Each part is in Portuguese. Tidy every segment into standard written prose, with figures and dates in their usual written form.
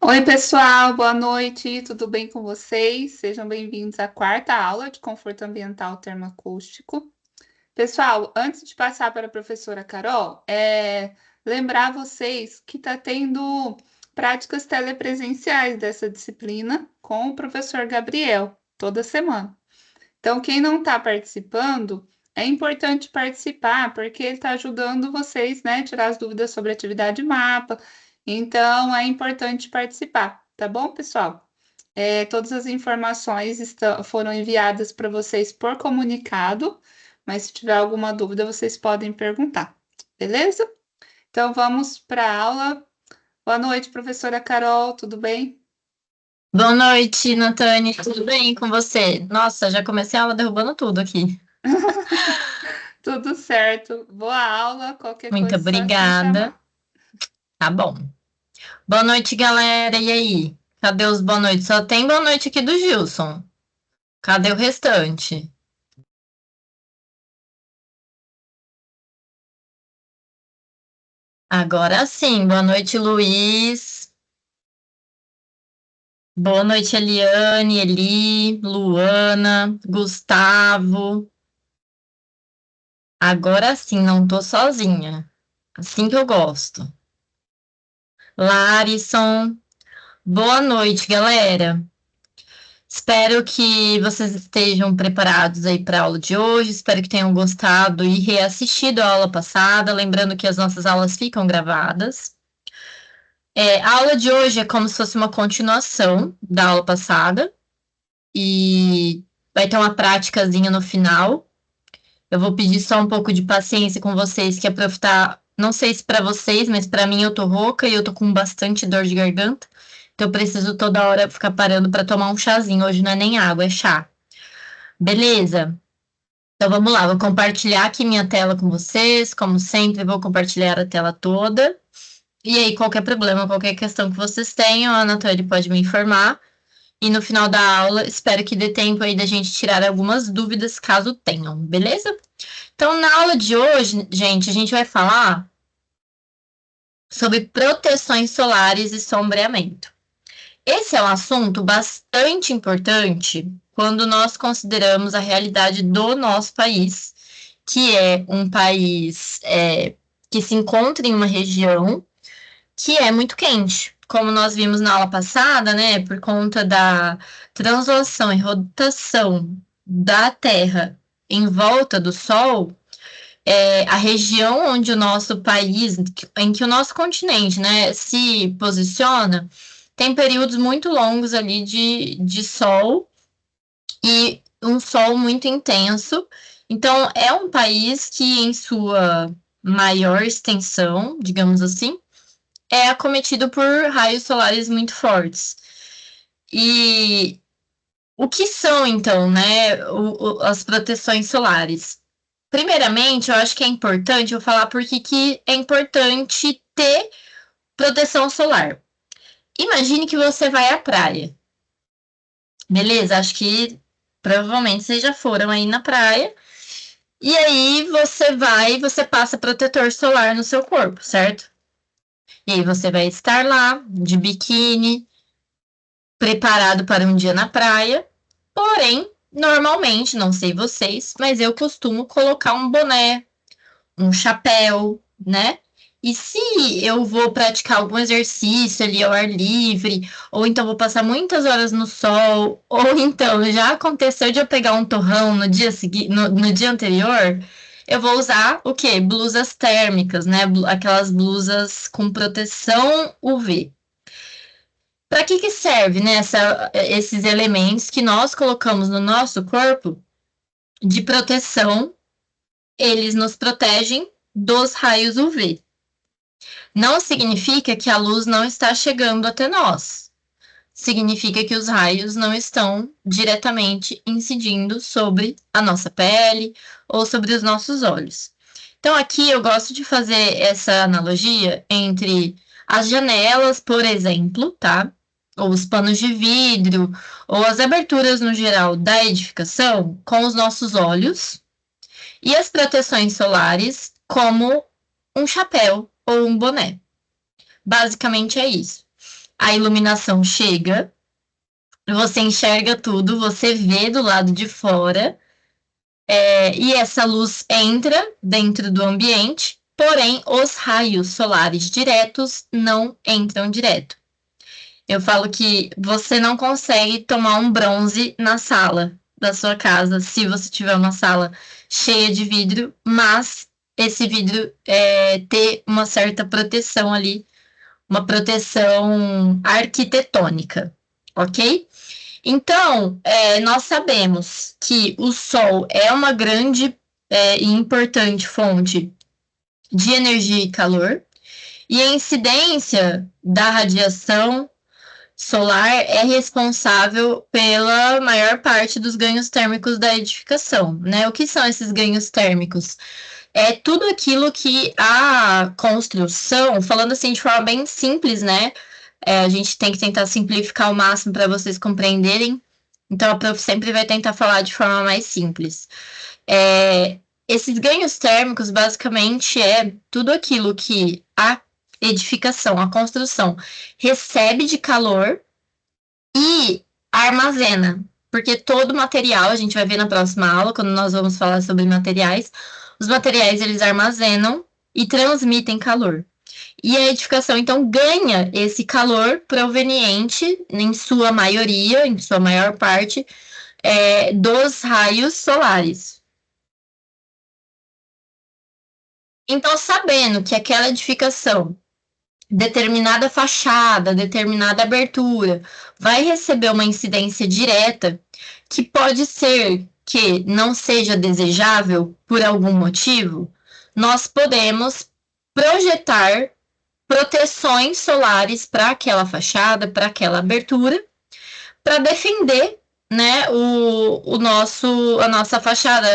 Oi, pessoal, boa noite, tudo bem com vocês? Sejam bem-vindos à quarta aula de conforto ambiental termoacústico. Pessoal, antes de passar para a professora Carol, lembrar vocês que está tendo práticas telepresenciais dessa disciplina com o professor Gabriel, toda semana. Então, quem não está participando, é importante participar, porque ele está ajudando vocês, né, tirar as dúvidas sobre a atividade mapa. Então, é importante participar, tá bom, pessoal? Todas as informações foram enviadas para vocês por comunicado, mas se tiver alguma dúvida, vocês podem perguntar, beleza? Então, vamos para a aula. Boa noite, professora Carol, tudo bem? Boa noite, Natane. Tudo bem com você? Nossa, já comecei a aula derrubando tudo aqui. Tudo certo. Boa aula, qualquer Muito coisa é só me obrigada. chamar. Tá bom. Boa noite, galera. E aí? Cadê os boa noite? Só tem boa noite aqui do Gilson. Cadê o restante? Agora sim. Boa noite, Luiz. Boa noite, Eliane, Eli, Luana, Gustavo. Agora sim, não tô sozinha. Assim que eu gosto. Larison. Boa noite, galera. Espero que vocês estejam preparados aí para a aula de hoje. Espero que tenham gostado e reassistido a aula passada. Lembrando que as nossas aulas ficam gravadas. A aula de hoje é como se fosse uma continuação da aula passada e vai ter uma práticazinha no final. Eu vou pedir só um pouco de paciência com vocês, que a prof tá, não sei se para vocês, mas para mim eu tô rouca e eu tô com bastante dor de garganta. Então eu preciso toda hora ficar parando para tomar um chazinho. Hoje não é nem água, é chá. Beleza? Então vamos lá, vou compartilhar aqui minha tela com vocês. Como sempre, vou compartilhar a tela toda. E aí, qualquer problema, qualquer questão que vocês tenham, a Anatólia pode me informar. E no final da aula, espero que dê tempo aí da gente tirar algumas dúvidas, caso tenham, beleza? Então, na aula de hoje, gente, a gente vai falar sobre proteções solares e sombreamento. Esse é um assunto bastante importante quando nós consideramos a realidade do nosso país, que é um país que se encontra em uma região que é muito quente. Como nós vimos na aula passada, né, por conta da translação e rotação da Terra em volta do Sol, a região onde o nosso país, em que o nosso continente, né, se posiciona, tem períodos muito longos ali de sol e um sol muito intenso. Então, é um país que, em sua maior extensão, digamos assim, é acometido por raios solares muito fortes. E o que são, então, né, as proteções solares? Primeiramente, eu acho que é importante eu falar por que é importante ter proteção solar. Imagine que você vai à praia, beleza? Acho que provavelmente vocês já foram aí na praia. E aí você passa protetor solar no seu corpo, certo? E aí você vai estar lá de biquíni, preparado para um dia na praia. Porém, normalmente, não sei vocês, mas eu costumo colocar um boné, um chapéu, né? E se eu vou praticar algum exercício ali ao ar livre, ou então vou passar muitas horas no sol, ou então já aconteceu de eu pegar um torrão no dia seguinte, no dia anterior, eu vou usar o quê? Blusas térmicas, né? Aquelas blusas com proteção UV. Para que serve, né, esses elementos que nós colocamos no nosso corpo de proteção? Eles nos protegem dos raios UV. Não significa que a luz não está chegando até nós. Significa que os raios não estão diretamente incidindo sobre a nossa pele ou sobre os nossos olhos. Então, aqui eu gosto de fazer essa analogia entre as janelas, por exemplo, tá? Ou os panos de vidro, ou as aberturas no geral da edificação com os nossos olhos, e as proteções solares como um chapéu ou um boné. Basicamente é isso. a iluminação chega, você enxerga tudo, você vê do lado de fora, e essa luz entra dentro do ambiente, porém os raios solares diretos não entram direto. Eu falo que você não consegue tomar um bronze na sala da sua casa se você tiver uma sala cheia de vidro, mas esse vidro ter uma certa proteção ali, uma proteção arquitetônica, ok? Então, nós sabemos que o Sol é uma grande e importante fonte de energia e calor, e a incidência da radiação solar é responsável pela maior parte dos ganhos térmicos da edificação, né? O que são esses ganhos térmicos? É tudo aquilo que a construção, falando assim de forma bem simples, né? A gente tem que tentar simplificar ao máximo para vocês compreenderem. Então, a prof sempre vai tentar falar de forma mais simples. Esses ganhos térmicos, basicamente, é tudo aquilo que a edificação, a construção, recebe de calor e armazena. Porque todo material, a gente vai ver na próxima aula, quando nós vamos falar sobre materiais, os materiais eles armazenam e transmitem calor. E a edificação, então, ganha esse calor proveniente, em sua maioria, em sua maior parte, dos raios solares. Então, sabendo que aquela edificação, determinada fachada, determinada abertura, vai receber uma incidência direta, que pode ser que não seja desejável por algum motivo, nós podemos projetar proteções solares para aquela fachada, para aquela abertura, para defender, né, a nossa fachada,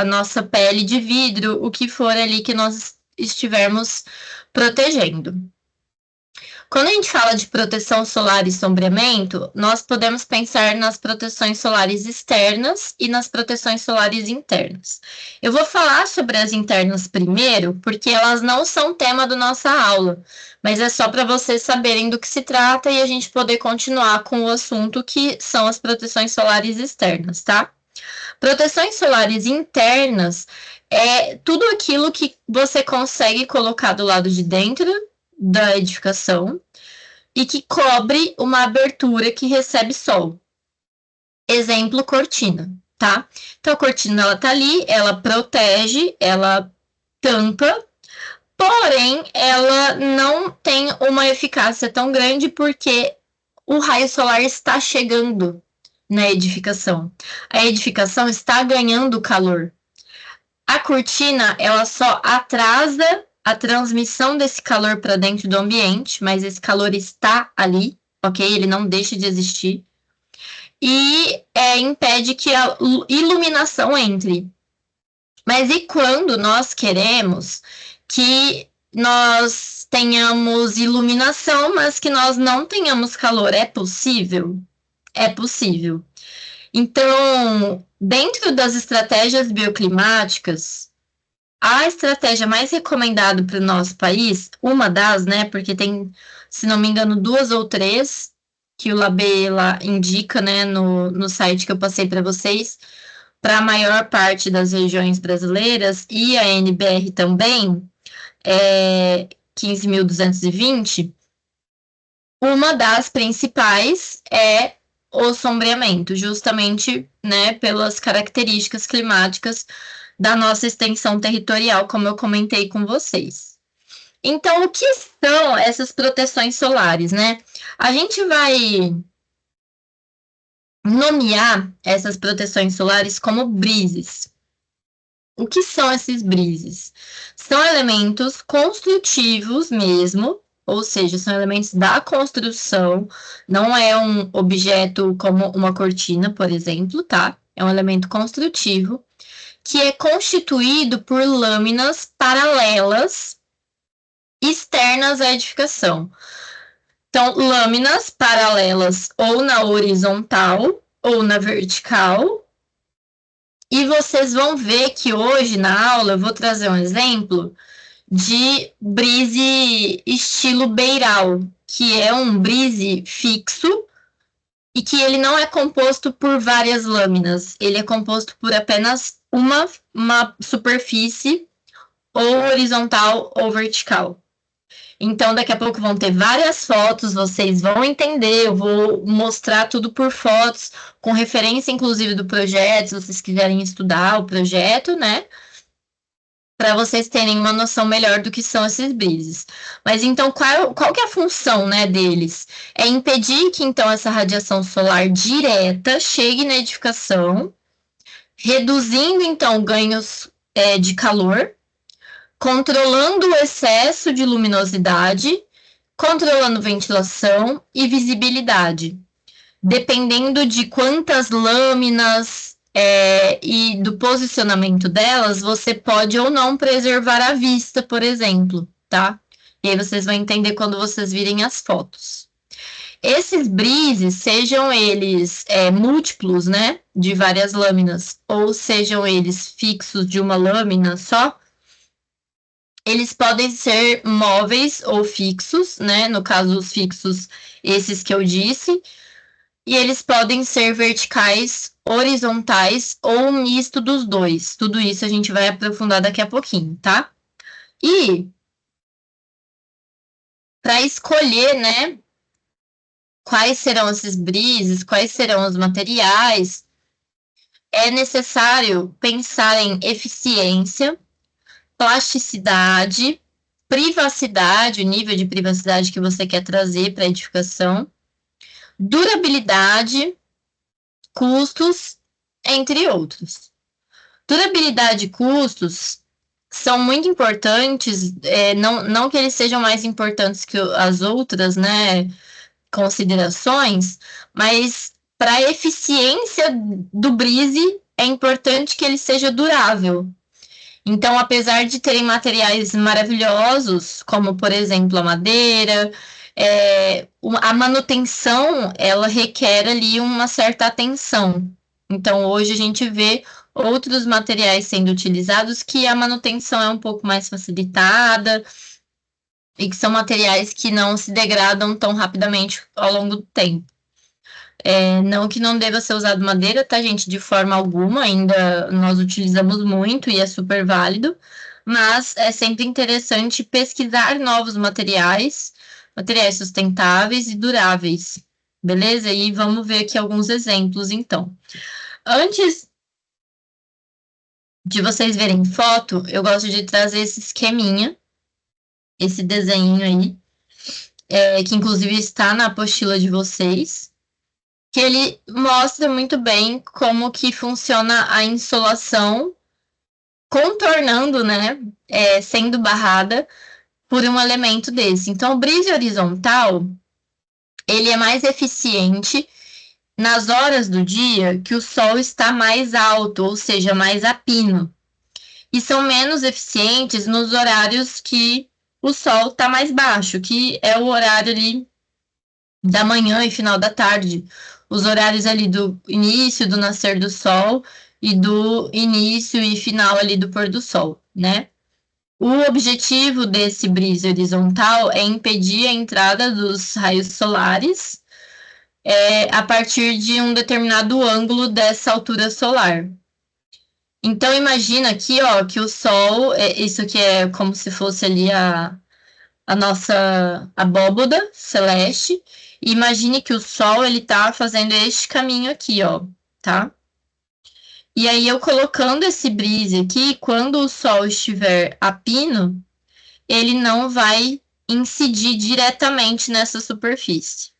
a nossa pele de vidro, o que for ali que nós estivermos protegendo. Quando a gente fala de proteção solar e sombreamento, nós podemos pensar nas proteções solares externas e nas proteções solares internas. Eu vou falar sobre as internas primeiro, porque elas não são tema da nossa aula, mas é só para vocês saberem do que se trata e a gente poder continuar com o assunto que são as proteções solares externas, tá? Proteções solares internas é tudo aquilo que você consegue colocar do lado de dentro da edificação e que cobre uma abertura que recebe sol. Exemplo, cortina, tá? Então, a cortina, ela tá ali, ela protege, ela tampa, porém, ela não tem uma eficácia tão grande porque o raio solar está chegando na edificação. A edificação está ganhando calor. A cortina, ela só atrasa a transmissão desse calor para dentro do ambiente, mas esse calor está ali, ok? Ele não deixa de existir. E impede que a iluminação entre. Mas e quando nós queremos que nós tenhamos iluminação, mas que nós não tenhamos calor? É possível? É possível. Então, dentro das estratégias bioclimáticas, a estratégia mais recomendada para o nosso país, uma das, né, porque tem, se não me engano, 2 ou 3 que o Labê lá indica, né, no site que eu passei para vocês, para a maior parte das regiões brasileiras, e a NBR também, 15.220, uma das principais é o sombreamento, justamente, né, pelas características climáticas da nossa extensão territorial, como eu comentei com vocês. Então, o que são essas proteções solares, né? A gente vai nomear essas proteções solares como brises. O que são esses brises? São elementos construtivos mesmo, ou seja, são elementos da construção, não é um objeto como uma cortina, por exemplo, tá? É um elemento construtivo que é constituído por lâminas paralelas externas à edificação. Então, lâminas paralelas ou na horizontal ou na vertical. E vocês vão ver que hoje na aula eu vou trazer um exemplo de brise estilo beiral, que é um brise fixo e que ele não é composto por várias lâminas, ele é composto por apenas uma superfície ou horizontal ou vertical. Então, daqui a pouco vão ter várias fotos, vocês vão entender, eu vou mostrar tudo por fotos, com referência, inclusive, do projeto, se vocês quiserem estudar o projeto, né? Para vocês terem uma noção melhor do que são esses brises. Mas, então, qual que é a função, né, deles? É impedir que, então, essa radiação solar direta chegue na edificação, reduzindo, então, ganhos de calor, controlando o excesso de luminosidade, controlando ventilação e visibilidade. Dependendo de quantas lâminas e do posicionamento delas, você pode ou não preservar a vista, por exemplo, tá? E aí vocês vão entender quando vocês virem as fotos. Esses brises, sejam eles múltiplos, né, de várias lâminas, ou sejam eles fixos de uma lâmina só, eles podem ser móveis ou fixos, né? No caso, os fixos, esses que eu disse. E eles podem ser verticais, horizontais ou um misto dos dois. Tudo isso a gente vai aprofundar daqui a pouquinho, tá? E para escolher, né, quais serão esses brises, quais serão os materiais, é necessário pensar em eficiência, plasticidade, privacidade, o nível de privacidade que você quer trazer para a edificação, durabilidade, custos, entre outros. Durabilidade e custos são muito importantes, não que eles sejam mais importantes que as outras, né, considerações, mas para a eficiência do brise é importante que ele seja durável. Então, apesar de terem materiais maravilhosos, como por exemplo a madeira, a manutenção ela requer ali uma certa atenção. Então, hoje a gente vê outros materiais sendo utilizados que a manutenção é um pouco mais facilitada e que são materiais que não se degradam tão rapidamente ao longo do tempo. Não que não deva ser usado madeira, tá, gente? De forma alguma, ainda nós utilizamos muito e é super válido, mas é sempre interessante pesquisar novos materiais, materiais sustentáveis e duráveis, beleza? E vamos ver aqui alguns exemplos, então. Antes de vocês verem foto, eu gosto de trazer esse esqueminha, esse desenho aí, que inclusive está na apostila de vocês, que ele mostra muito bem como que funciona a insolação, contornando, né, sendo barrada por um elemento desse. Então, o brise horizontal, ele é mais eficiente nas horas do dia que o sol está mais alto, ou seja, mais a pino. E são menos eficientes nos horários que o sol está mais baixo, que é o horário ali da manhã e final da tarde. Os horários ali do início do nascer do sol e do início e final ali do pôr do sol, né? O objetivo desse brise horizontal é impedir a entrada dos raios solares a partir de um determinado ângulo dessa altura solar. Então, imagina aqui, ó, que o Sol, isso aqui é como se fosse ali a nossa abóboda celeste. E imagine que o Sol, ele tá fazendo este caminho aqui, ó, tá? E aí, eu colocando esse brise aqui, quando o Sol estiver a pino, ele não vai incidir diretamente nessa superfície.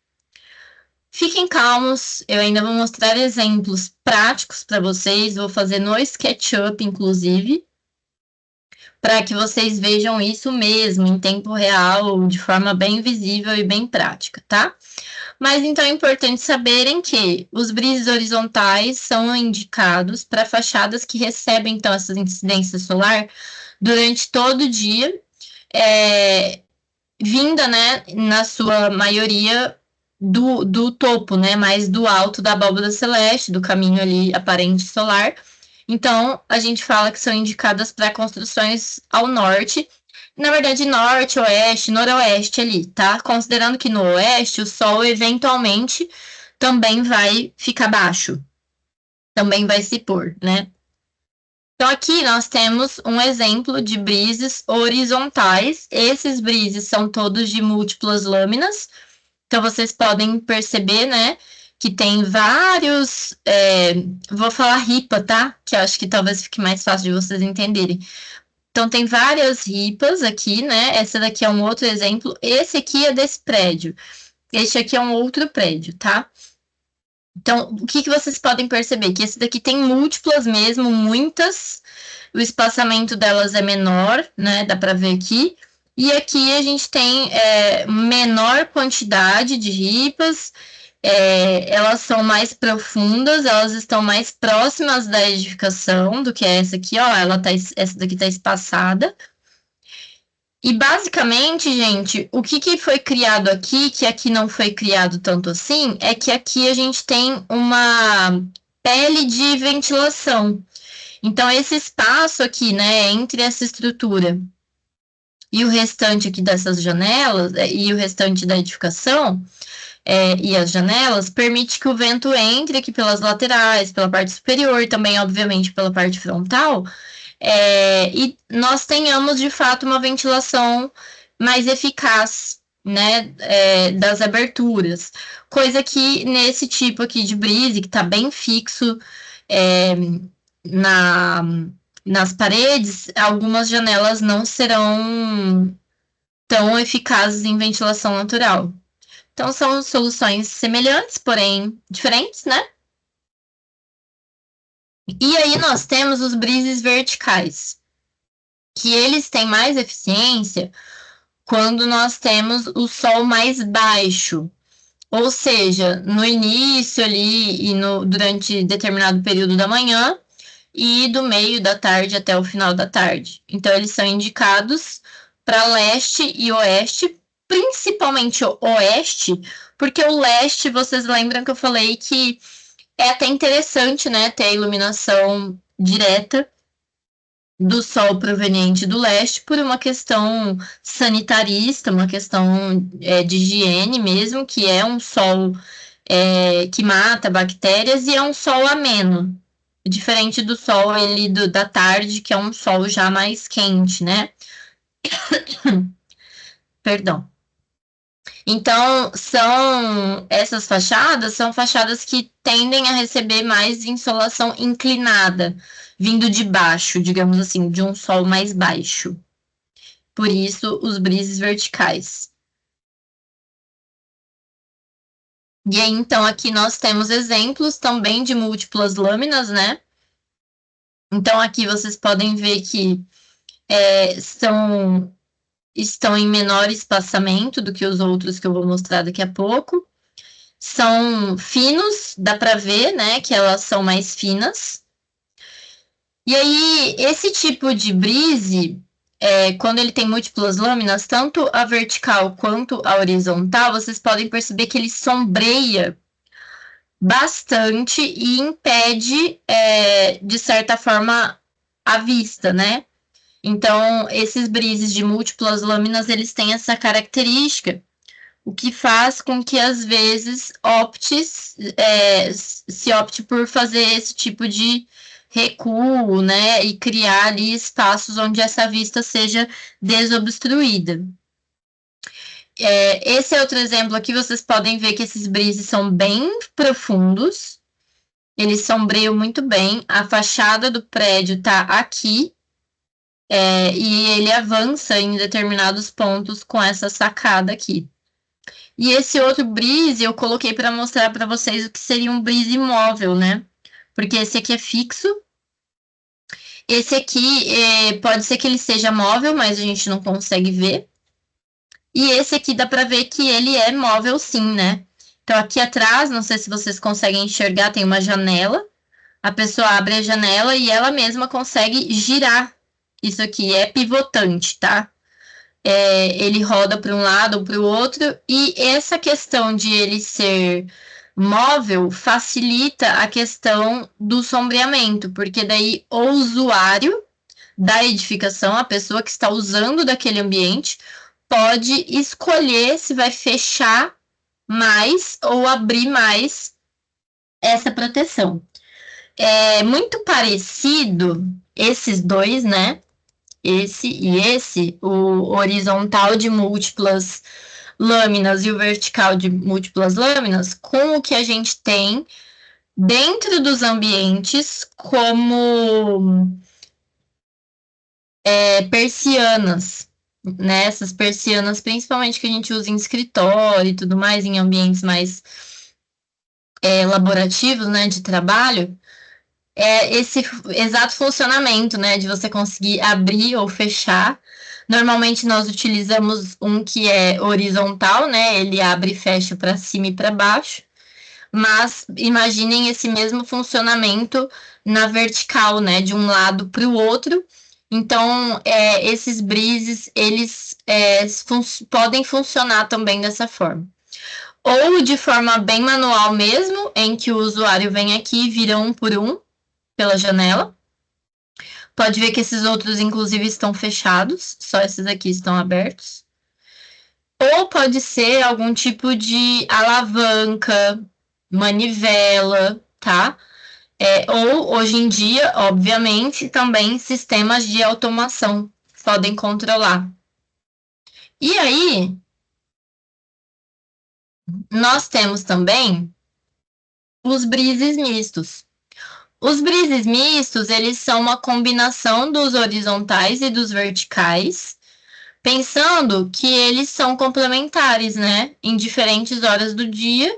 Fiquem calmos, eu ainda vou mostrar exemplos práticos para vocês, vou fazer no SketchUp, inclusive, para que vocês vejam isso mesmo, em tempo real, de forma bem visível e bem prática, tá? Mas então é importante saberem que os brises horizontais são indicados para fachadas que recebem, então, essa incidência solar durante todo o dia, vinda, né, na sua maioria, do topo, né, mais do alto da abóbada celeste, do caminho ali aparente solar. Então, a gente fala que são indicadas para construções ao norte Na verdade, norte, oeste, noroeste ali, tá? Considerando que no oeste o sol eventualmente também vai ficar baixo, também vai se pôr, né? Então, aqui nós temos um exemplo de brises horizontais. Esses brises são todos de múltiplas lâminas. Então, vocês podem perceber, né, que tem vários. Vou falar ripa, tá? Que eu acho que talvez fique mais fácil de vocês entenderem. Então, tem várias ripas aqui, né? Essa daqui é um outro exemplo. Esse aqui é desse prédio. Este aqui é um outro prédio, tá? Então, o que vocês podem perceber? Que esse daqui tem múltiplas mesmo, muitas. O espaçamento delas é menor, né? Dá para ver aqui. E aqui a gente tem menor quantidade de ripas, elas são mais profundas, elas estão mais próximas da edificação do que essa aqui, ó. Essa daqui está espaçada. E basicamente, gente, o que foi criado aqui, que aqui não foi criado tanto assim, é que aqui a gente tem uma pele de ventilação. Então, esse espaço aqui, né, entre essa estrutura e o restante aqui dessas janelas, e o restante da edificação, e as janelas, permite que o vento entre aqui pelas laterais, pela parte superior, e também, obviamente, pela parte frontal, e nós tenhamos, de fato, uma ventilação mais eficaz, né, das aberturas. Coisa que nesse tipo aqui de brise, que está bem fixo na, nas paredes, algumas janelas não serão tão eficazes em ventilação natural. Então, são soluções semelhantes, porém diferentes, né? E aí nós temos os brises verticais, que eles têm mais eficiência quando nós temos o sol mais baixo, ou seja, no início ali e durante determinado período da manhã e do meio da tarde até o final da tarde. Então, eles são indicados para leste e oeste, principalmente o oeste, porque o leste, vocês lembram que eu falei que é até interessante, né, ter a iluminação direta do sol proveniente do leste por uma questão sanitarista, uma questão de higiene mesmo, que é um sol que mata bactérias e é um sol ameno, diferente do sol ali da tarde, que é um sol já mais quente, né? Perdão. Então, essas fachadas são fachadas que tendem a receber mais insolação inclinada, vindo de baixo, digamos assim, de um sol mais baixo. Por isso, os brises verticais. E aí, então, aqui nós temos exemplos também de múltiplas lâminas, né? Então, aqui vocês podem ver que estão em menor espaçamento do que os outros que eu vou mostrar daqui a pouco. São finos, dá para ver, né, que elas são mais finas. E aí, esse tipo de brise, quando ele tem múltiplas lâminas, tanto a vertical quanto a horizontal, vocês podem perceber que ele sombreia bastante e impede, de certa forma, a vista, né? Então, esses brises de múltiplas lâminas, eles têm essa característica, o que faz com que, às vezes, se opte por fazer esse tipo de recuo, né, e criar ali espaços onde essa vista seja desobstruída. Esse é outro exemplo aqui, vocês podem ver que esses brises são bem profundos, eles sombreiam muito bem, a fachada do prédio está aqui, e ele avança em determinados pontos com essa sacada aqui. E esse outro brise eu coloquei para mostrar para vocês o que seria um brise móvel, né? Porque esse aqui é fixo. Esse aqui pode ser que ele seja móvel, mas a gente não consegue ver. E esse aqui dá para ver que ele é móvel sim, né? Então aqui atrás, não sei se vocês conseguem enxergar, tem uma janela. A pessoa abre a janela e ela mesma consegue girar. Isso aqui é pivotante, tá? Ele roda para um lado ou para o outro, e essa questão de ele ser móvel facilita a questão do sombreamento, porque daí o usuário da edificação, a pessoa que está usando daquele ambiente, pode escolher se vai fechar mais ou abrir mais essa proteção. É muito parecido esses dois, né? Esse e esse, o horizontal de múltiplas lâminas e o vertical de múltiplas lâminas, com o que a gente tem dentro dos ambientes como persianas, né? Essas persianas, principalmente que a gente usa em escritório e tudo mais, em ambientes mais laborativos, né, de trabalho, é esse exato funcionamento, né, de você conseguir abrir ou fechar. Normalmente nós utilizamos um que é horizontal, né? Ele abre e fecha para cima e para baixo. Mas imaginem esse mesmo funcionamento na vertical, né? De um lado para o outro. Então, esses brises, eles podem funcionar também dessa forma. Ou de forma bem manual mesmo, em que o usuário vem aqui e vira um por um pela janela. Pode ver que esses outros, inclusive, estão fechados, só esses aqui estão abertos. Ou pode ser algum tipo de alavanca, manivela, tá? Ou, hoje em dia, obviamente, também sistemas de automação podem controlar. E aí, nós temos também os brises mistos. Os brises mistos, eles são uma combinação dos horizontais e dos verticais, pensando que eles são complementares, né? Em diferentes horas do dia,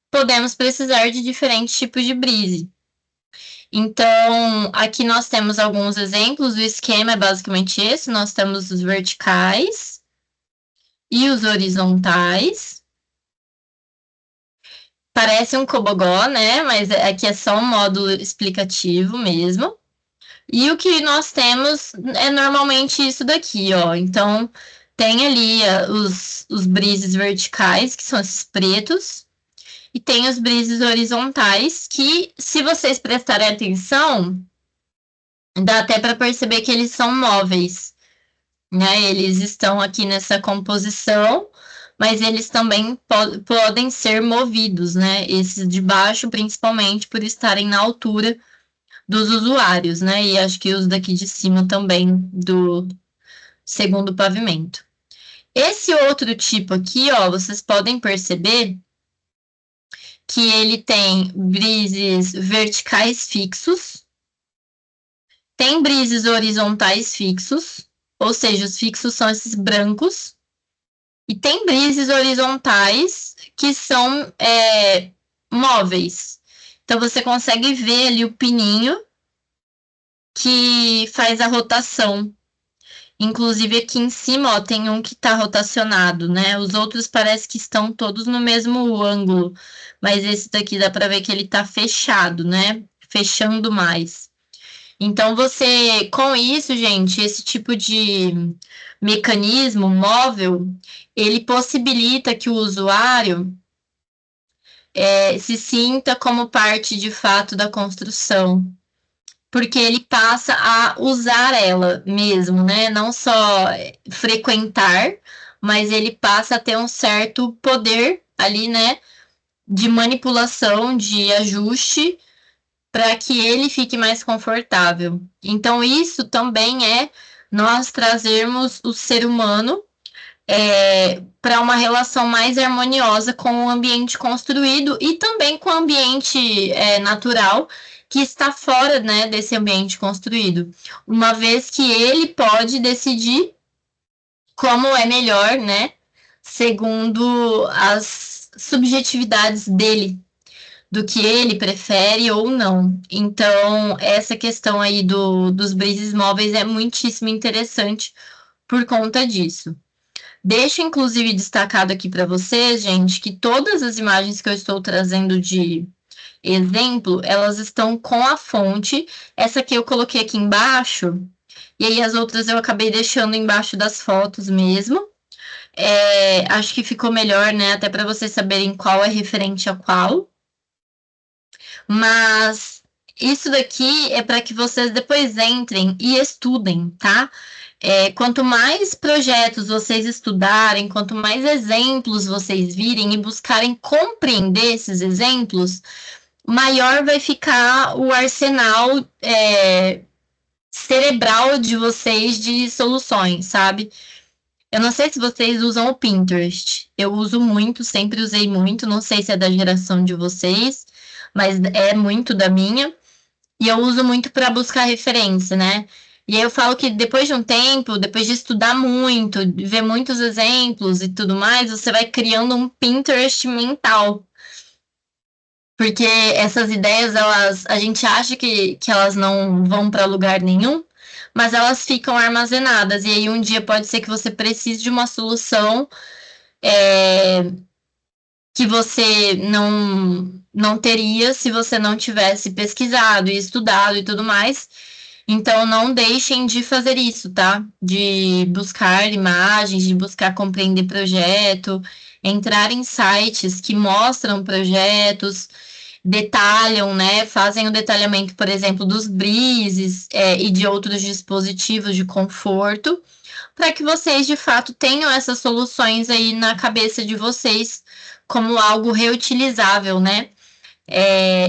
podemos precisar de diferentes tipos de brise. Então, aqui nós temos alguns exemplos, o esquema é basicamente esse, nós temos os verticais e os horizontais. Parece um cobogó, né? Mas aqui é só um módulo explicativo mesmo. E o que nós temos é normalmente isso daqui, ó. Então, tem ali os brises verticais, que são esses pretos, e tem os brises horizontais, que, se vocês prestarem atenção, dá até para perceber que eles são móveis, né? Eles estão aqui nessa composição, mas eles também podem ser movidos, né? Esses de baixo, principalmente por estarem na altura dos usuários, né? E acho que os daqui de cima também, do segundo pavimento. Esse outro tipo aqui, ó, vocês podem perceber que ele tem brises verticais fixos, tem brises horizontais fixos, ou seja, os fixos são esses brancos, e tem brises horizontais que são móveis. Então você consegue ver ali o pininho que faz a rotação. Inclusive aqui em cima, ó, tem um que está rotacionado, né? Os outros parece que estão todos no mesmo ângulo, mas esse daqui dá para ver que ele está fechado, né? Fechando mais. Então você, com isso, gente, esse tipo de mecanismo móvel, ele possibilita que o usuário se sinta como parte de fato da construção, porque ele passa a usar ela mesmo, né? Não só frequentar, mas ele passa a ter um certo poder ali, né? De manipulação, de ajuste, para que ele fique mais confortável. Então, isso também é nós trazermos o ser humano para uma relação mais harmoniosa com o ambiente construído e também com o ambiente natural que está fora, né, desse ambiente construído, uma vez que ele pode decidir como é melhor, né, segundo as subjetividades dele, do que ele prefere ou não. Então, essa questão aí dos brises móveis é muitíssimo interessante por conta disso. Deixo, inclusive, destacado aqui para vocês, gente, que todas as imagens que eu estou trazendo de exemplo, elas estão com a fonte. Essa aqui eu coloquei aqui embaixo, e aí as outras eu acabei deixando embaixo das fotos mesmo. Acho que ficou melhor, né? Até para vocês saberem qual é referente a qual. Mas Isso daqui é para que vocês depois entrem e estudem, tá? Quanto mais projetos vocês estudarem, quanto mais exemplos vocês virem e buscarem compreender esses exemplos, maior vai ficar o arsenal cerebral de vocês de soluções, sabe? Eu não sei se vocês usam o Pinterest. Eu uso muito, sempre usei muito. Não sei se é da geração de vocês, mas é muito da minha. E eu uso muito para buscar referência, né? E aí eu falo que depois de um tempo, depois de estudar muito, ver muitos exemplos e tudo mais, você vai criando um Pinterest mental. Porque essas ideias, a gente acha que elas não vão para lugar nenhum, mas elas ficam armazenadas. E aí um dia pode ser que você precise de uma solução que você não teria se você não tivesse pesquisado e estudado e tudo mais. Então, não deixem de fazer isso, tá? De buscar imagens, de buscar compreender projeto, entrar em sites que mostram projetos, detalham, né? Fazem o detalhamento, por exemplo, dos brises, e de outros dispositivos de conforto, para que vocês, de fato, tenham essas soluções aí na cabeça de vocês como algo reutilizável, né?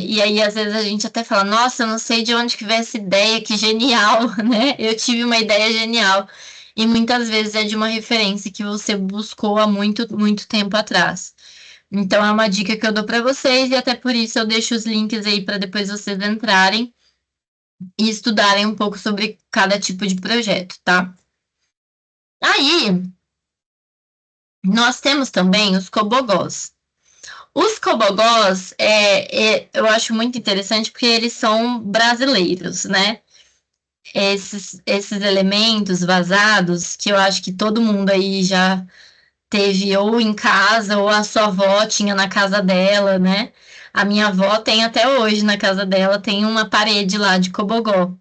E aí, às vezes, a gente até fala, nossa, eu não sei de onde que veio essa ideia, que genial, né? Eu tive uma ideia genial. E muitas vezes é de uma referência que você buscou há muito, muito tempo atrás. Então, é uma dica que eu dou para vocês, e até por isso eu deixo os links aí para depois vocês entrarem e estudarem um pouco sobre cada tipo de projeto, tá? Aí, nós temos também os cobogós. Os cobogós, eu acho muito interessante porque eles são brasileiros, né? Esses elementos vazados que eu acho que todo mundo aí já teve ou em casa ou a sua avó tinha na casa dela, né? A minha avó tem até hoje na casa dela, tem uma parede lá de cobogó.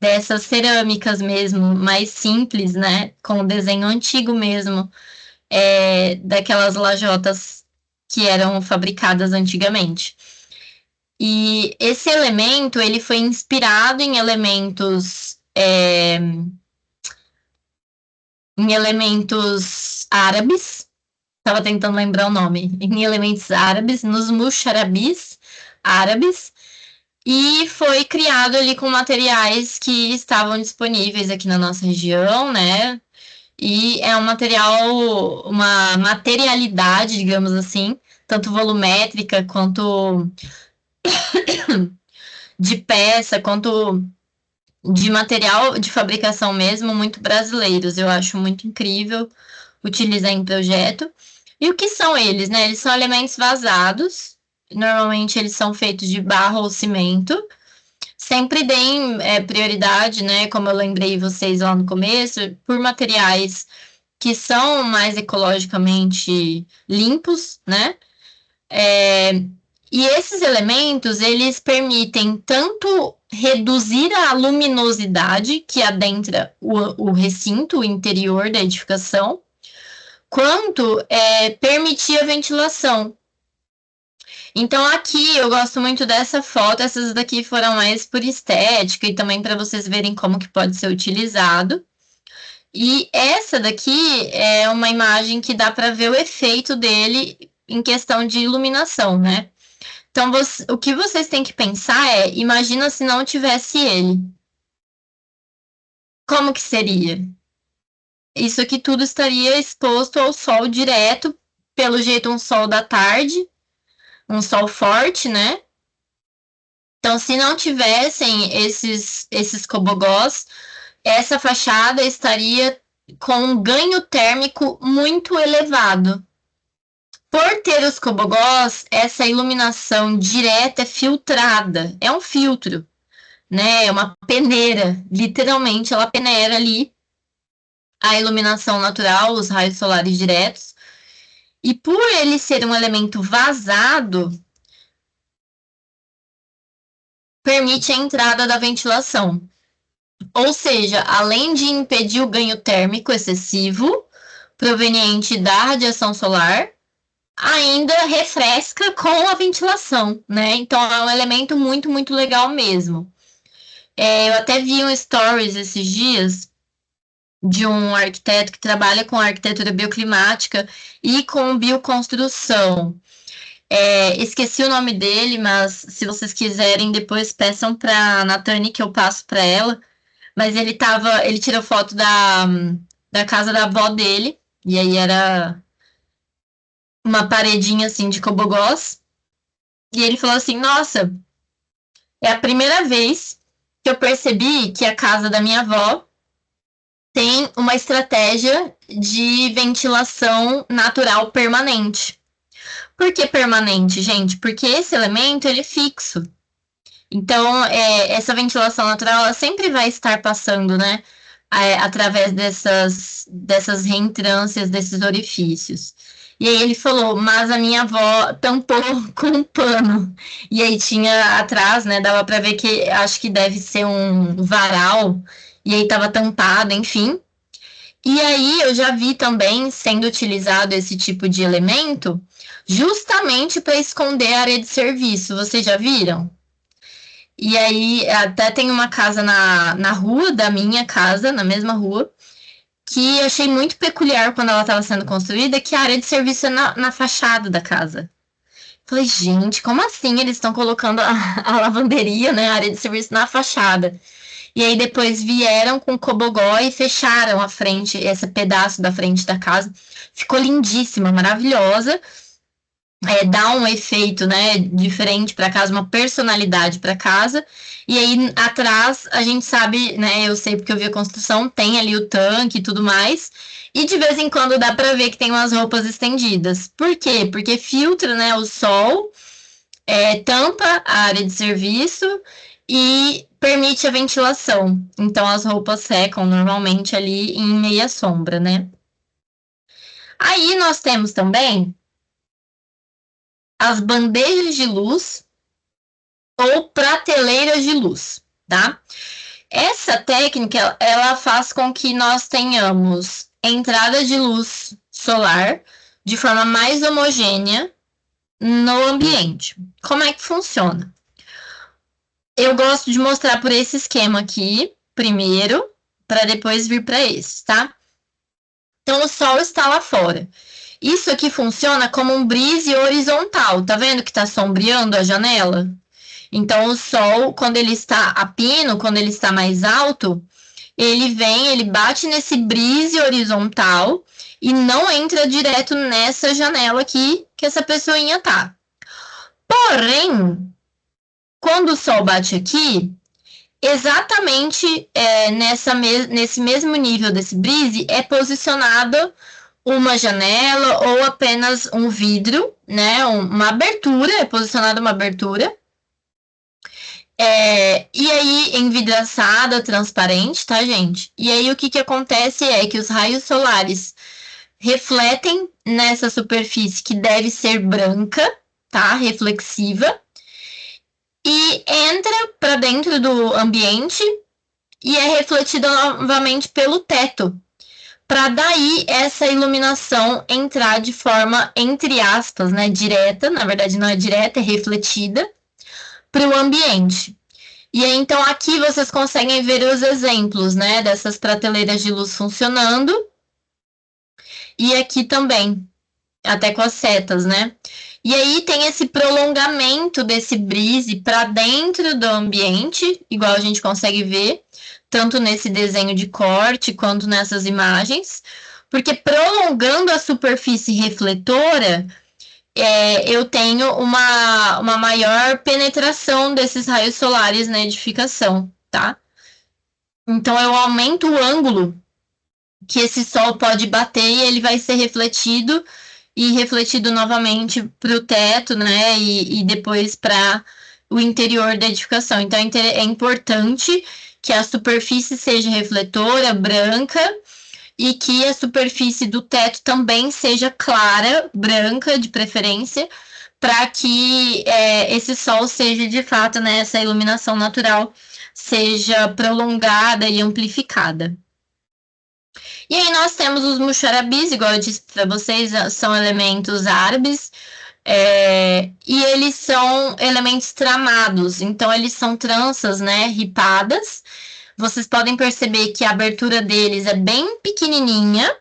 Dessas cerâmicas mesmo, mais simples, né? Com o desenho antigo mesmo, daquelas lajotas que eram fabricadas antigamente. E esse elemento, ele foi inspirado em elementos árabes. Estava tentando lembrar o nome. Em elementos árabes, nos musharabis árabes. E foi criado ali com materiais que estavam disponíveis aqui na nossa região, né? E é um material, uma materialidade, digamos assim, tanto volumétrica quanto de peça, quanto de material de fabricação mesmo, muito brasileiros. Eu acho muito incrível utilizar em projeto. E o que são eles, né? Eles são elementos vazados. Normalmente eles são feitos de barro ou cimento. Sempre deem prioridade, né? Como eu lembrei vocês lá no começo, por materiais que são mais ecologicamente limpos, né? E esses elementos, eles permitem tanto reduzir a luminosidade que adentra o recinto, o interior da edificação, quanto permitir a ventilação. Então, aqui eu gosto muito dessa foto, essas daqui foram mais por estética e também para vocês verem como que pode ser utilizado. E essa daqui é uma imagem que dá para ver o efeito dele em questão de iluminação, né? Então, o que vocês têm que pensar imagina se não tivesse ele. Como que seria? Isso aqui tudo estaria exposto ao sol direto, pelo jeito um sol da tarde, um sol forte, né? Então, se não tivessem esses cobogós, essa fachada estaria com um ganho térmico muito elevado. Por ter os cobogós, essa iluminação direta é filtrada, é um filtro, né? É uma peneira, literalmente ela peneira ali a iluminação natural, os raios solares diretos. E por ele ser um elemento vazado, permite a entrada da ventilação. Ou seja, além de impedir o ganho térmico excessivo proveniente da radiação solar, ainda refresca com a ventilação, né? Então é um elemento muito, muito legal mesmo. Eu até vi um stories esses dias de um arquiteto que trabalha com arquitetura bioclimática e com bioconstrução. Esqueci o nome dele, mas se vocês quiserem, depois peçam para a Natane que eu passo para ela. Mas ele tirou foto da casa da avó dele, e aí era uma paredinha assim de cobogós. E ele falou assim: Nossa, é a primeira vez que eu percebi que a casa da minha avó tem uma estratégia de ventilação natural permanente. Por que permanente, gente? Porque esse elemento ele é fixo. Então, essa ventilação natural ela sempre vai estar passando, né? Através dessas reentrâncias, desses orifícios. E aí ele falou, mas a minha avó tampou com um pano. E aí tinha atrás, né? Dava para ver que acho que deve ser um varal. E aí estava tampado, enfim. E aí eu já vi também sendo utilizado esse tipo de elemento justamente para esconder a área de serviço. Vocês já viram? E aí até tem uma casa na rua da minha casa, na mesma rua, que eu achei muito peculiar quando ela estava sendo construída, que a área de serviço é na fachada da casa. Falei, gente, como assim eles estão colocando a lavanderia, né, a área de serviço na fachada? E aí depois vieram com cobogó e fecharam a frente, esse pedaço da frente da casa. Ficou lindíssima, maravilhosa. Dá um efeito, né, diferente para casa, uma personalidade para casa. E aí atrás a gente sabe, né, eu sei porque eu vi a construção, tem ali o tanque e tudo mais. E de vez em quando dá para ver que tem umas roupas estendidas. Por quê? Porque filtra, né, o sol, tampa a área de serviço e permite a ventilação. Então as roupas secam normalmente ali em meia sombra, né? Aí nós temos também as bandejas de luz ou prateleiras de luz, tá? Essa técnica, ela faz com que nós tenhamos entrada de luz solar de forma mais homogênea no ambiente. Como é que funciona? Eu gosto de mostrar por esse esquema aqui, primeiro, para depois vir para esse, tá? Então, o sol está lá fora. Isso aqui funciona como um brise horizontal. Tá vendo que está sombreando a janela? Então, o sol, quando ele está a pino, quando ele está mais alto, ele vem, ele bate nesse brise horizontal e não entra direto nessa janela aqui que essa pessoinha tá. Porém, quando o sol bate aqui, exatamente nesse mesmo nível desse brise é posicionada uma janela ou apenas um vidro, né? Uma abertura, é posicionada uma abertura. E aí, envidraçada, transparente, tá, gente? E aí, o que acontece é que os raios solares refletem nessa superfície que deve ser branca, tá? Reflexiva. E entra para dentro do ambiente e é refletida novamente pelo teto. Para daí essa iluminação entrar de forma, entre aspas, né, direta, na verdade não é direta, é refletida, para o ambiente. E aí, então, aqui vocês conseguem ver os exemplos, né, dessas prateleiras de luz funcionando. E aqui também, até com as setas, né? E aí tem esse prolongamento desse brise para dentro do ambiente, igual a gente consegue ver, tanto nesse desenho de corte quanto nessas imagens, porque prolongando a superfície refletora, eu tenho uma maior penetração desses raios solares na edificação, tá? Então eu aumento o ângulo que esse sol pode bater e ele vai ser refletido e refletido novamente para o teto, né? E depois para o interior da edificação. Então é importante que a superfície seja refletora, branca, e que a superfície do teto também seja clara, branca de preferência, para que esse sol seja de fato, né, essa iluminação natural seja prolongada e amplificada. E aí nós temos os musharabis, igual eu disse para vocês, são elementos árabes, e eles são elementos tramados, então eles são tranças, né, ripadas. Vocês podem perceber que a abertura deles é bem pequenininha.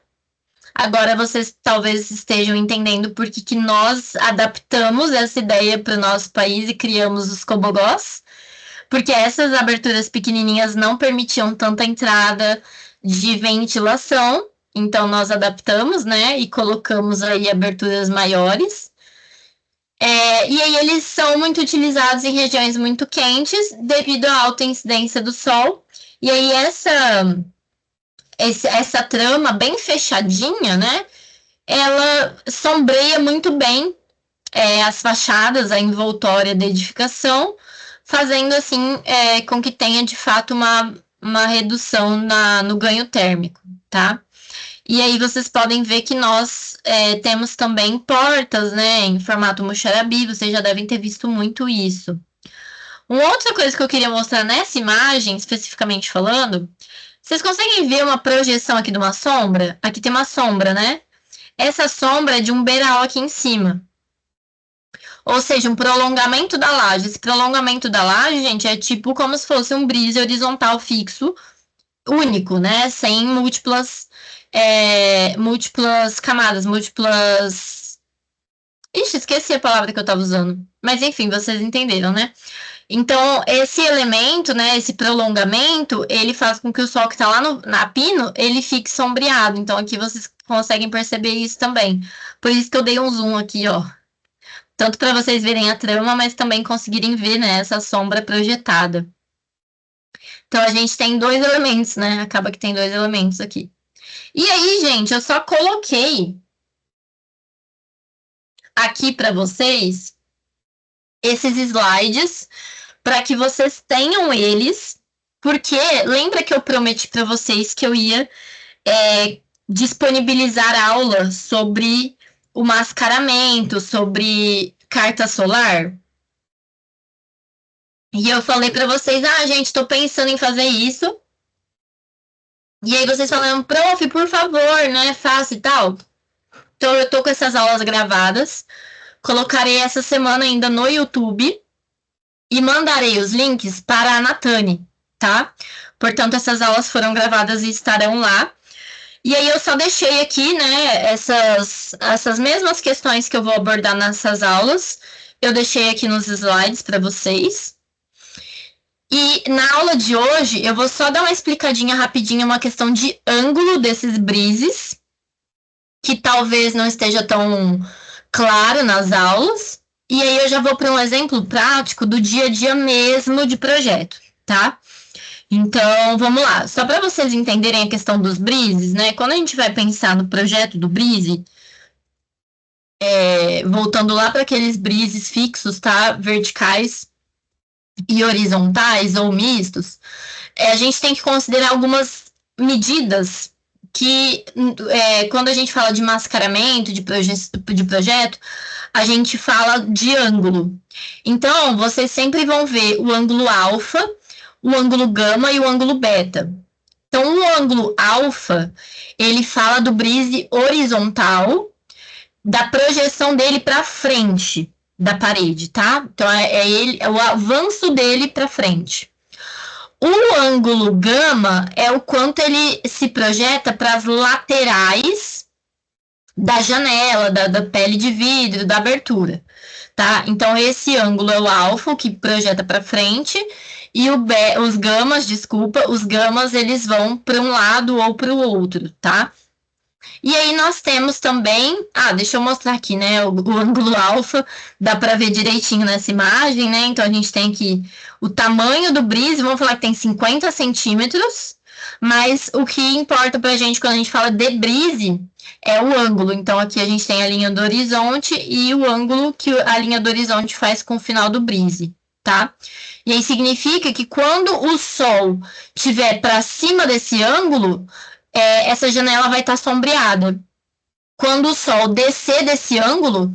Agora vocês talvez estejam entendendo por que nós adaptamos essa ideia para o nosso país e criamos os cobogós, porque essas aberturas pequenininhas não permitiam tanta entrada de ventilação, então nós adaptamos, né, e colocamos aí aberturas maiores. E aí eles são muito utilizados em regiões muito quentes devido à alta incidência do sol. E aí essa trama bem fechadinha, né, ela sombreia muito bem as fachadas, a envoltória da edificação, fazendo assim com que tenha de fato uma redução no ganho térmico, tá? E aí vocês podem ver que nós temos também portas, né, em formato muxarabi, vocês já devem ter visto muito isso. Uma outra coisa que eu queria mostrar nessa imagem, especificamente falando, vocês conseguem ver uma projeção aqui de uma sombra? Aqui tem uma sombra, né? Essa sombra é de um beiral aqui em cima. Ou seja, um prolongamento da laje. Esse prolongamento da laje, gente, é tipo como se fosse um brise horizontal fixo, único, né? Sem múltiplas camadas, múltiplas... Ixi, esqueci a palavra que eu estava usando. Mas enfim, vocês entenderam, né? Então, esse elemento, né, esse prolongamento, ele faz com que o sol que está lá na pino, ele fique sombreado. Então, aqui vocês conseguem perceber isso também. Por isso que eu dei um zoom aqui, ó. Tanto para vocês verem a trama, mas também conseguirem ver, né, essa sombra projetada. Então, a gente tem dois elementos, né? Acaba que tem dois elementos aqui. E aí, gente, eu só coloquei aqui para vocês esses slides para que vocês tenham eles, porque lembra que eu prometi para vocês que eu ia disponibilizar aula sobre o mascaramento, sobre carta solar? E eu falei para vocês, gente, estou pensando em fazer isso. E aí vocês falaram, prof, por favor, né, faça e tal. Então eu tô com essas aulas gravadas, colocarei essa semana ainda no YouTube e mandarei os links para a Natane, tá? Portanto, essas aulas foram gravadas e estarão lá. E aí eu só deixei aqui, né, essas mesmas questões que eu vou abordar nessas aulas, eu deixei aqui nos slides para vocês. E na aula de hoje, eu vou só dar uma explicadinha rapidinha, uma questão de ângulo desses brises, que talvez não esteja tão claro nas aulas. E aí eu já vou para um exemplo prático do dia a dia mesmo de projeto, tá? Então, vamos lá. Só para vocês entenderem a questão dos brises, né? Quando a gente vai pensar no projeto do brise, voltando lá para aqueles brises fixos, tá? Verticais e horizontais ou mistos, a gente tem que considerar algumas medidas que, quando a gente fala de mascaramento, de projeto, a gente fala de ângulo. Então, vocês sempre vão ver o ângulo alfa, o ângulo gama e o ângulo beta. Então, o ângulo alfa, ele fala do brise horizontal, da projeção dele para frente da parede, tá? Então, é o avanço dele para frente. O ângulo gama é o quanto ele se projeta para as laterais da janela, da pele de vidro, da abertura, tá? Então, esse ângulo é o alfa, que projeta para frente, e os gamas, eles vão para um lado ou para o outro, tá? E aí nós temos também, deixa eu mostrar aqui, né, o ângulo alfa, dá para ver direitinho nessa imagem, né? Então, a gente tem aqui o tamanho do brise, vamos falar que tem 50 centímetros, mas o que importa para a gente quando a gente fala de brise é o ângulo. Então, aqui a gente tem a linha do horizonte e o ângulo que a linha do horizonte faz com o final do brise, tá? E aí significa que quando o sol estiver para cima desse ângulo, essa janela vai estar sombreada. Quando o sol descer desse ângulo,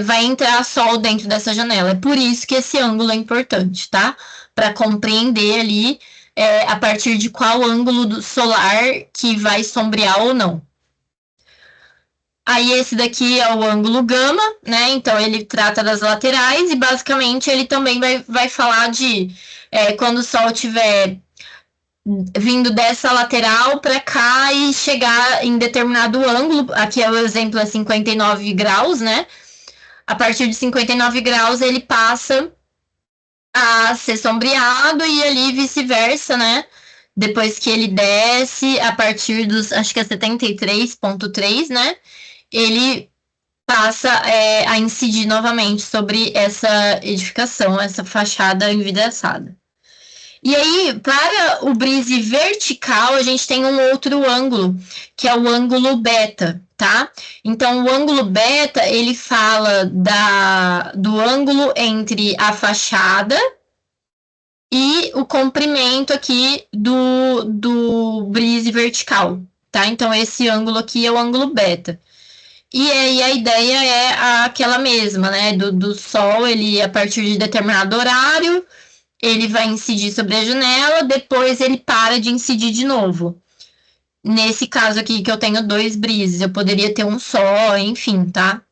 vai entrar sol dentro dessa janela. É por isso que esse ângulo é importante, tá? Para compreender ali a partir de qual ângulo do solar que vai sombrear ou não. Aí esse daqui é o ângulo gama, né? Então ele trata das laterais e basicamente ele também vai falar de quando o Sol estiver vindo dessa lateral para cá e chegar em determinado ângulo. Aqui é o exemplo, é 59 graus, né? A partir de 59 graus ele passa a ser sombreado e ali vice-versa, né? Depois que ele desce, a partir dos, acho que é 73,3, né? Ele passa a incidir novamente sobre essa edificação, essa fachada envidraçada. E aí, para o brise vertical, a gente tem um outro ângulo, que é o ângulo beta, tá? Então, o ângulo beta, ele fala do ângulo entre a fachada e o comprimento aqui do brise vertical, tá? Então, esse ângulo aqui é o ângulo beta. E aí a ideia é aquela mesma, né? Do Sol, ele, a partir de determinado horário, ele vai incidir sobre a janela, depois ele para de incidir de novo. Nesse caso aqui que eu tenho 2 brises, eu poderia ter um só, enfim, tá?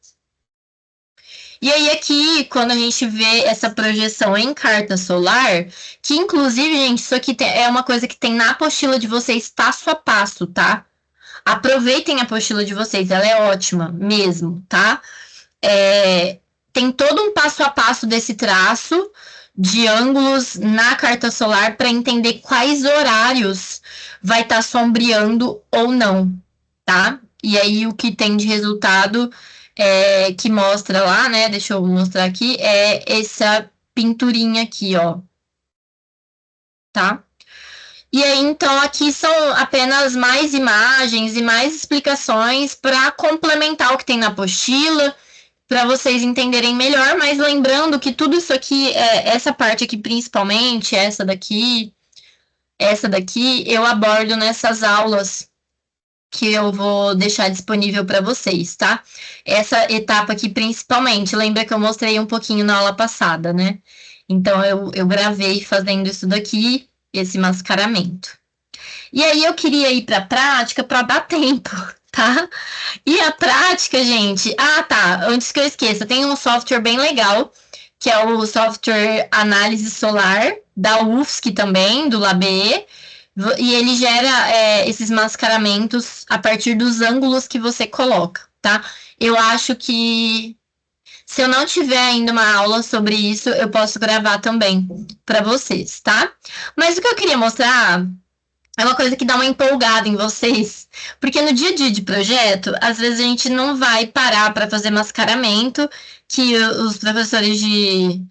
E aí aqui, quando a gente vê essa projeção em carta solar, que inclusive, gente, isso aqui é uma coisa que tem na apostila de vocês passo a passo, tá? Aproveitem a apostila de vocês, ela é ótima mesmo, tá? Tem todo um passo a passo desse traço de ângulos na carta solar para entender quais horários vai estar sombreando ou não, tá? E aí o que tem de resultado que mostra lá, né? Deixa eu mostrar aqui, é essa pinturinha aqui, ó. Tá? E aí, então, aqui são apenas mais imagens e mais explicações para complementar o que tem na apostila, para vocês entenderem melhor, mas lembrando que tudo isso aqui, essa parte aqui principalmente, essa daqui, eu abordo nessas aulas que eu vou deixar disponível para vocês, tá? Essa etapa aqui principalmente, lembra que eu mostrei um pouquinho na aula passada, né? Então, eu gravei fazendo isso daqui, esse mascaramento. E aí, eu queria ir para a prática para dar tempo, tá? E a prática, gente... Ah, tá, antes que eu esqueça, tem um software bem legal, que é o software Análise Solar, da UFSC também, do LabE, e ele gera esses mascaramentos a partir dos ângulos que você coloca, tá? Eu acho que se eu não tiver ainda uma aula sobre isso, eu posso gravar também para vocês, tá? Mas o que eu queria mostrar é uma coisa que dá uma empolgada em vocês, porque no dia a dia de projeto, às vezes a gente não vai parar para fazer mascaramento, que os professores de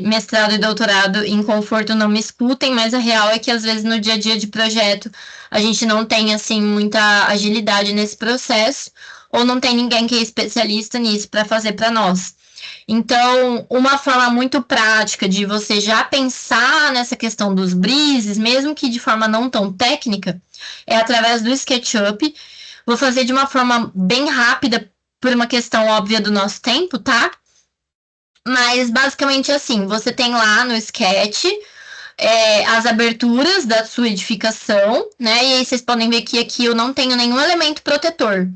mestrado e doutorado em conforto não me escutem, mas a real é que às vezes no dia a dia de projeto a gente não tem assim muita agilidade nesse processo ou não tem ninguém que é especialista nisso para fazer para nós. Então, uma forma muito prática de você já pensar nessa questão dos brises, mesmo que de forma não tão técnica, é através do SketchUp. Vou fazer de uma forma bem rápida por uma questão óbvia do nosso tempo, tá? Mas basicamente assim, você tem lá no Sketch as aberturas da sua edificação, né? E aí vocês podem ver que aqui eu não tenho nenhum elemento protetor.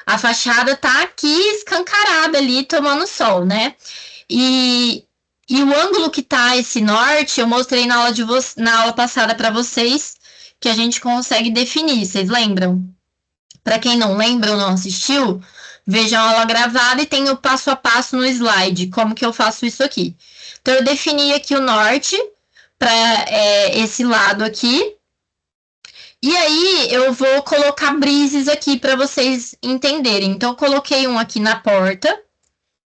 A fachada tá aqui escancarada ali, tomando sol, né? E o ângulo que tá esse norte, eu mostrei na aula passada para vocês, que a gente consegue definir, vocês lembram? Para quem não lembra ou não assistiu, vejam a aula gravada e tem o passo a passo no slide, como que eu faço isso aqui. Então, eu defini aqui o norte para esse lado aqui. E aí, eu vou colocar brises aqui para vocês entenderem. Então, eu coloquei um aqui na porta.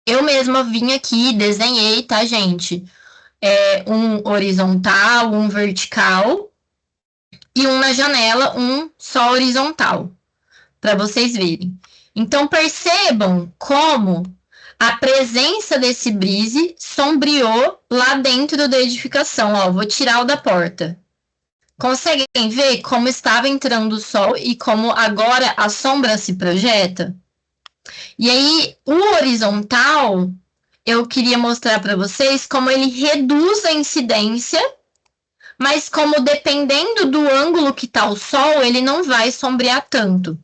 Eu mesma vim aqui e desenhei, tá, gente? Um horizontal, um vertical. E um na janela, um só horizontal. Para vocês verem. Então, percebam como a presença desse brise sombreou lá dentro da edificação. Ó, vou tirar o da porta. Conseguem ver como estava entrando o sol e como agora a sombra se projeta? E aí, o horizontal, eu queria mostrar para vocês como ele reduz a incidência, mas como dependendo do ângulo que está o sol, ele não vai sombrear tanto.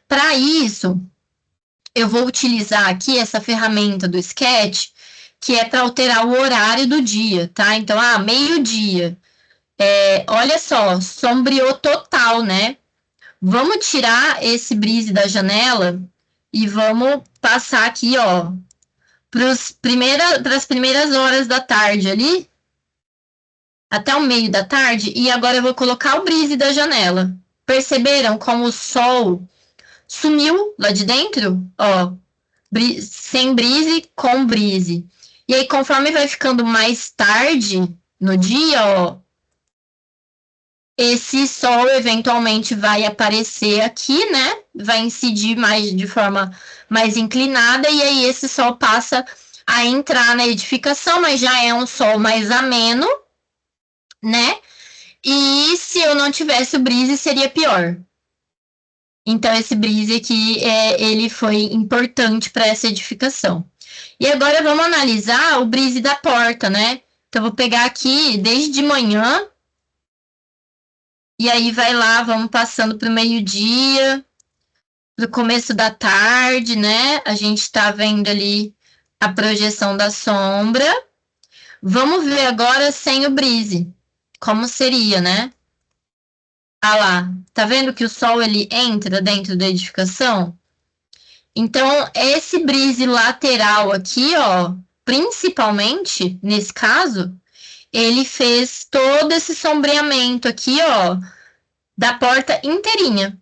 Para isso, eu vou utilizar aqui essa ferramenta do Sketch, que é para alterar o horário do dia, tá? Então, meio-dia. Olha só, sombreou total, né? Vamos tirar esse brise da janela e vamos passar aqui, ó, para as primeiras horas da tarde ali, até o meio da tarde, e agora eu vou colocar o brise da janela. Perceberam como o sol sumiu lá de dentro? Ó, sem brise, com brise. E aí, conforme vai ficando mais tarde no dia, ó, esse sol eventualmente vai aparecer aqui, né? Vai incidir mais de forma mais inclinada, e aí esse sol passa a entrar na edificação, mas já é um sol mais ameno, né? E se eu não tivesse o brise, seria pior. Então, esse brise aqui, ele foi importante para essa edificação. E agora vamos analisar o brise da porta, né? Então, eu vou pegar aqui desde de manhã, e aí vai lá, vamos passando para o meio-dia, para o começo da tarde, né? A gente está vendo ali a projeção da sombra. Vamos ver agora sem o brise, como seria, né? Ah lá, tá vendo que o sol ele entra dentro da edificação? Então, esse brise lateral aqui, ó, principalmente nesse caso, ele fez todo esse sombreamento aqui, ó, da porta inteirinha.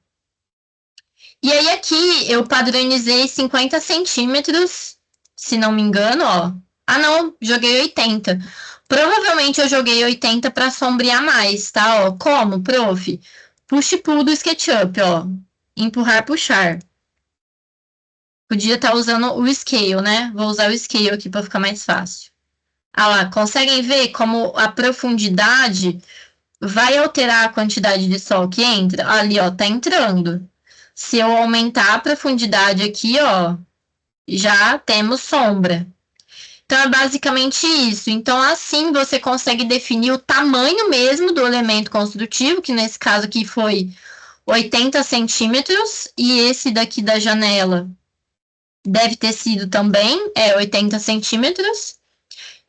E aí aqui eu padronizei 50 centímetros, se não me engano, ó. Ah, não, joguei 80. Provavelmente eu joguei 80 para sombrear mais, tá? Ó, como, prof? Push pull do SketchUp, ó. Empurrar, puxar. Podia estar usando o scale, né? Vou usar o scale aqui para ficar mais fácil. Ah lá, conseguem ver como a profundidade vai alterar a quantidade de sol que entra? Ali, ó, tá entrando. Se eu aumentar a profundidade aqui, ó, já temos sombra. Então, é basicamente isso. Então, assim você consegue definir o tamanho mesmo do elemento construtivo, que nesse caso aqui foi 80 centímetros, e esse daqui da janela deve ter sido também 80 centímetros.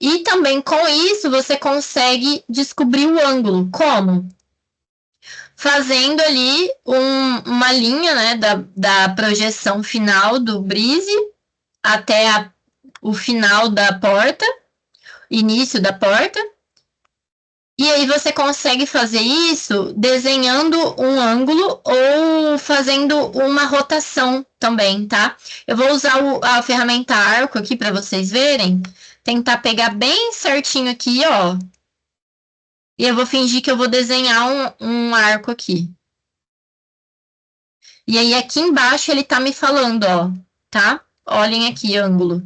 E também com isso você consegue descobrir o ângulo. Como? Fazendo ali uma linha, né, da projeção final do brise até o final da porta, início da porta. E aí você consegue fazer isso desenhando um ângulo ou fazendo uma rotação também, tá? Eu vou usar a ferramenta arco aqui para vocês verem. Tentar pegar bem certinho aqui, ó. E eu vou fingir que eu vou desenhar um arco aqui. E aí aqui embaixo ele tá me falando, ó, tá? Olhem aqui, ângulo.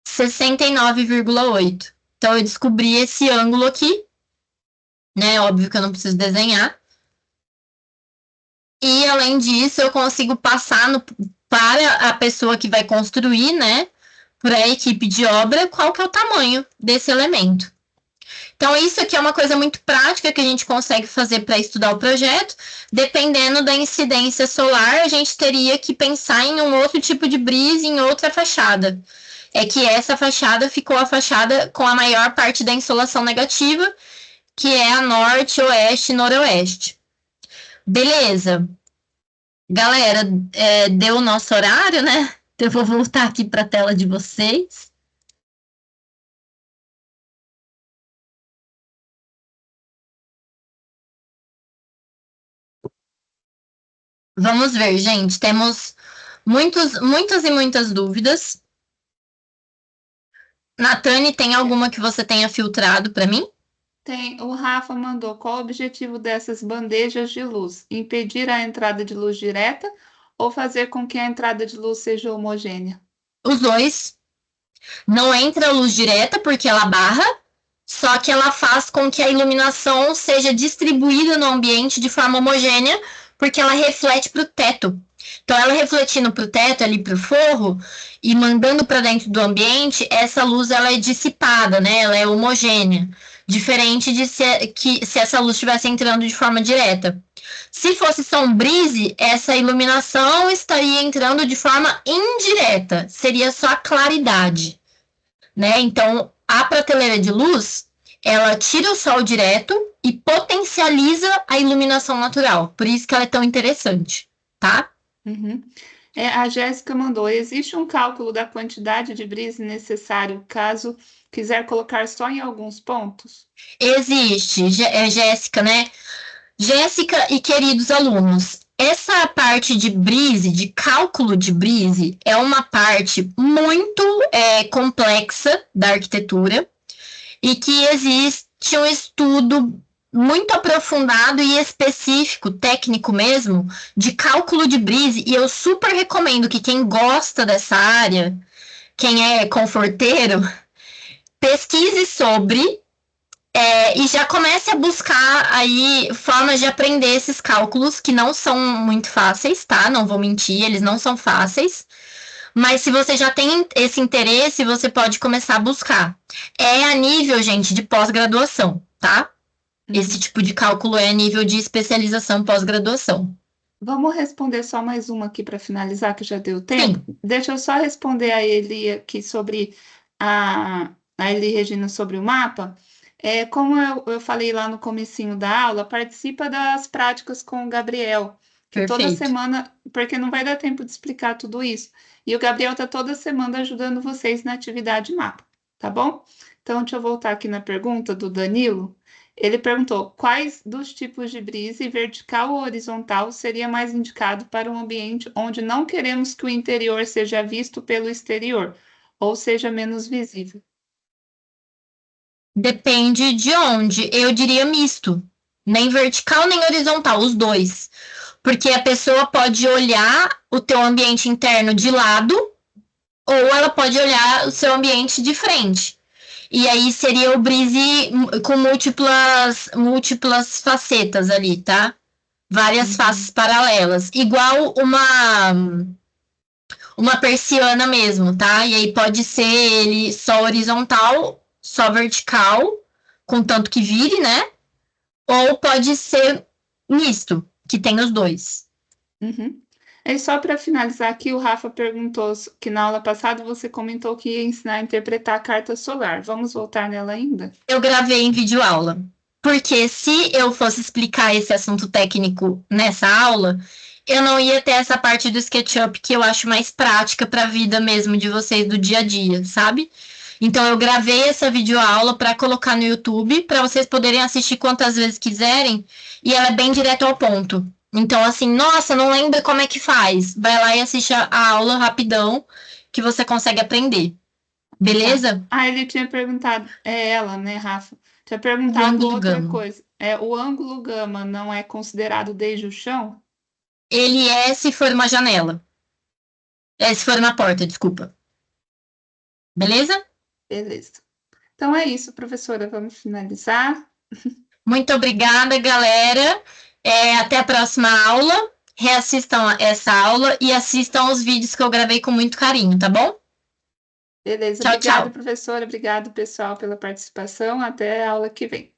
69,8. Então eu descobri esse ângulo aqui, né? Óbvio que eu não preciso desenhar. E além disso, eu consigo passar para a pessoa que vai construir, né? Para a equipe de obra, qual que é o tamanho desse elemento. Então, isso aqui é uma coisa muito prática que a gente consegue fazer para estudar o projeto. Dependendo da incidência solar, a gente teria que pensar em um outro tipo de brise, em outra fachada. É que essa fachada ficou a fachada com a maior parte da insolação negativa, que é a norte, oeste e noroeste. Beleza. Galera, deu o nosso horário, né? Então, eu vou voltar aqui para a tela de vocês. Vamos ver, gente. Temos muitas e muitas dúvidas. Natane, tem alguma que você tenha filtrado para mim? Tem, o Rafa mandou qual o objetivo dessas bandejas de luz? Impedir a entrada de luz direta ou fazer com que a entrada de luz seja homogênea? Os dois. Não entra luz direta porque ela barra, só que ela faz com que a iluminação seja distribuída no ambiente de forma homogênea, porque ela reflete para o teto. Então, ela refletindo para o teto, ali para o forro, e mandando para dentro do ambiente, essa luz ela é dissipada, né? Ela é homogênea. Diferente de se essa luz estivesse entrando de forma direta. Se fosse sombrise, essa iluminação estaria entrando de forma indireta, seria só a claridade, né? Então, a prateleira de luz, ela tira o sol direto e potencializa a iluminação natural. Por isso que ela é tão interessante, tá? Uhum. A Jéssica mandou: existe um cálculo da quantidade de brise necessário caso quiser colocar só em alguns pontos? Existe, Jéssica, né? Jéssica e queridos alunos, essa parte de brise, de cálculo de brise, é uma parte muito complexa da arquitetura e que existe um estudo muito aprofundado e específico, técnico mesmo, de cálculo de brise, e eu super recomendo que quem gosta dessa área, quem é conforteiro, pesquise sobre e já comece a buscar aí formas de aprender esses cálculos que não são muito fáceis, tá? Não vou mentir, eles não são fáceis. Mas se você já tem esse interesse, você pode começar a buscar. É a nível, gente, de pós-graduação, tá? Esse tipo de cálculo é a nível de especialização pós-graduação. Vamos responder só mais uma aqui para finalizar, que já deu tempo. Sim, Deixa eu só responder a Eli aqui sobre a Eli Regina sobre o mapa. Como eu falei lá no comecinho da aula, participa das práticas com o Gabriel, que toda perfeito. semana, porque não vai dar tempo de explicar tudo isso. E o Gabriel está toda semana ajudando vocês na atividade mapa, tá bom? Então, deixa eu voltar aqui na pergunta do Danilo. Ele perguntou quais dos tipos de brise, vertical ou horizontal, seria mais indicado para um ambiente onde não queremos que o interior seja visto pelo exterior, ou seja menos visível. Depende de onde. Eu diria misto. Nem vertical, nem horizontal, os dois. Porque a pessoa pode olhar o teu ambiente interno de lado, ou ela pode olhar o seu ambiente de frente. E aí seria o brise com múltiplas facetas ali, tá? Várias Uhum. faces paralelas. Igual uma persiana mesmo, tá? E aí pode ser ele só horizontal, só vertical, contanto que vire, né? Ou pode ser misto, que tem os dois. Uhum. E só para finalizar aqui, o Rafa perguntou que na aula passada você comentou que ia ensinar a interpretar a carta solar. Vamos voltar nela ainda? Eu gravei em videoaula. Porque se eu fosse explicar esse assunto técnico nessa aula, eu não ia ter essa parte do SketchUp que eu acho mais prática para a vida mesmo de vocês do dia a dia, sabe? Então eu gravei essa videoaula para colocar no YouTube para vocês poderem assistir quantas vezes quiserem e ela é bem direto ao ponto. Então assim, nossa, não lembro como é que faz. Vai lá e assiste a aula rapidão que você consegue aprender. Tá. Beleza? Ah, ele tinha perguntado, ela, né, Rafa? Tinha O perguntado ângulo outra gama. coisa. O ângulo gama não é considerado desde o chão? Ele é se for uma janela. Se for uma porta, desculpa. Beleza? Beleza. Então é isso, professora. Vamos finalizar. Muito obrigada, galera. Até a próxima aula. Reassistam essa aula e assistam os vídeos que eu gravei com muito carinho, tá bom? Beleza. Tchau, Obrigada, tchau. professora. Obrigado, pessoal, pela participação. Até a aula que vem.